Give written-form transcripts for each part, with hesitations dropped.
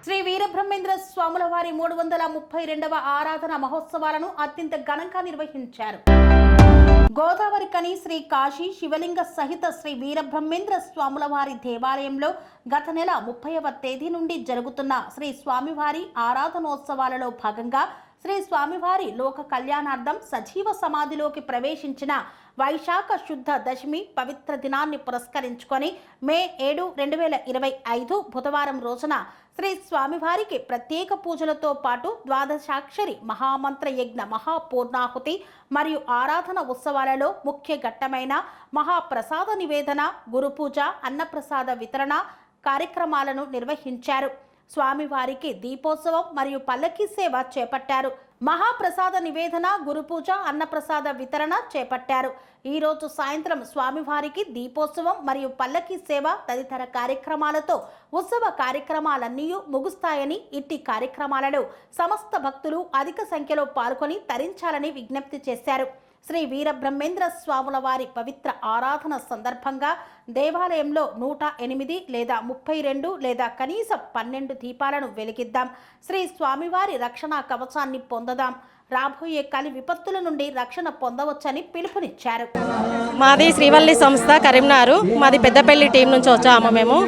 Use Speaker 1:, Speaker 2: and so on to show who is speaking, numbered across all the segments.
Speaker 1: శ్రీ వీరబ్రహ్మేంద్ర స్వాముల వారి 332వ ఆరాధన మహోత్సవాలను అత్యంత ఘనంగా నిర్వహించారు. గోదావరి కని శ్రీ కాశీ శివలింగ సహిత శ్రీ వీరబ్రహ్మేంద్ర స్వాముల వారి దేవాలయంలో గత నెల 30వ తేదీ నుండి జరుగుతున్న శ్రీ స్వామివారి ఆరాధనోత్సవాలలో భాగంగా శ్రీ స్వామివారి లోక కళ్యాణార్థం సజీవ సమాధిలోకి ప్రవేశించిన వైశాఖ శుద్ధ దశమి పవిత్ర దినాన్ని పురస్కరించుకొని మే 7, 2025 బుధవారం రోజున శ్రీ స్వామివారికి ప్రత్యేక పూజలతో పాటు ద్వాదశాక్షరి మహామంత్ర యజ్ఞ మహాపూర్ణాహుతి మరియు ఆరాధన ఉత్సవాలలో ముఖ్య ఘట్టమైన మహాప్రసాద నివేదన, గురుపూజ, అన్నప్రసాద వితరణ కార్యక్రమాలను నిర్వహించారు. స్వామివారికి దీపోత్సవం మరియు పల్లకీ సేవ చేపట్టారు. మహాప్రసాద నివేదన, గురుపూజ, అన్నప్రసాద వితరణ చేపట్టారు. ఈ రోజు సాయంత్రం స్వామివారికి దీపోత్సవం మరియు పల్లకీ సేవ తదితర కార్యక్రమాలతో ఉత్సవ కార్యక్రమాలన్నీ ముగుస్తాయని, ఇట్టి కార్యక్రమాలలో సమస్త భక్తులు అధిక సంఖ్యలో పాల్గొని తరించాలని విజ్ఞప్తి చేశారు. శ్రీ వీరబ్రహ్మేంద్ర స్వాముల వారి పవిత్ర ఆరాధన సందర్భంగా దేవాలయంలో 108 లేదా 32 లేదా కనీసం 12 దీపాలను వెలిగిద్దాం. శ్రీ స్వామివారి రక్షణ కవచాన్ని పొందదాం. రాబోయే కలి విపత్తుల నుండి రక్షణ పొందవచ్చని పిలుపునిచ్చారు.
Speaker 2: మాది శ్రీవల్లి సంస్థ కరీంనగర్. మాది పెద్దపల్లి టీం నుంచి వచ్చాము మేము.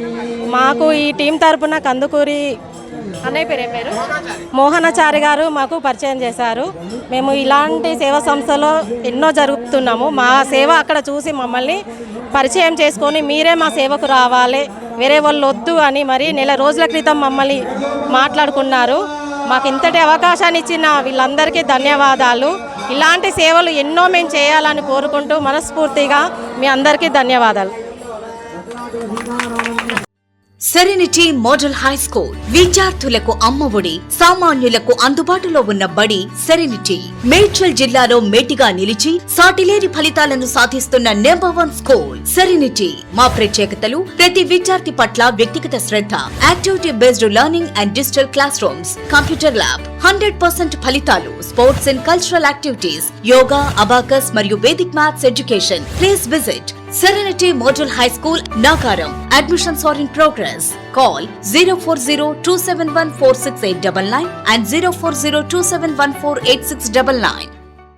Speaker 2: మాకు ఈ టీం తరపున కందుకూరి అన్నయ్య పేరు మోహనాచారి గారు మాకు పరిచయం చేశారు. మేము ఇలాంటి సేవా సంస్థలో ఎన్నో జరుపుతున్నాము. మా సేవ అక్కడ చూసి మమ్మల్ని పరిచయం చేసుకొని మీరే మా సేవకు రావాలి, వేరే వాళ్ళు వద్దు అని మరి నెల రోజుల క్రితం మమ్మల్ని మాట్లాడుకున్నారు. మాకు ఇంతటి అవకాశాన్ని ఇచ్చిన వీళ్ళందరికీ ధన్యవాదాలు. ఇలాంటి సేవలు ఎన్నో మేము చేయాలని కోరుకుంటూ మనస్ఫూర్తిగా మీ అందరికీ ధన్యవాదాలు.
Speaker 3: సెరెనిటీ మోడల్ హై స్కూల్ విద్యార్థులకు అమ్మఒడి, సామాన్యులకు అందుబాటులో ఉన్న బడి సెరెనిటీ. మేడ్చల్ జిల్లాలో మేటిగా నిలిచి సాటిలేని ఫలితాలను సాధిస్తున్న నంబర్ 1 స్కూల్ సెరెనిటీ. మా ప్రత్యేకతలు ప్రతి విద్యార్థి పట్ల వ్యక్తిగత శ్రద్ధ, activity based learning and digital classrooms, computer lab, 100% ఫలితాలు, sports and cultural activities, yoga, abacus మరియు Vedic maths education. Please visit Serenity Model High School, Nagaram. Admissions are in progress. Call 040-271-46899 and 040-271-48699.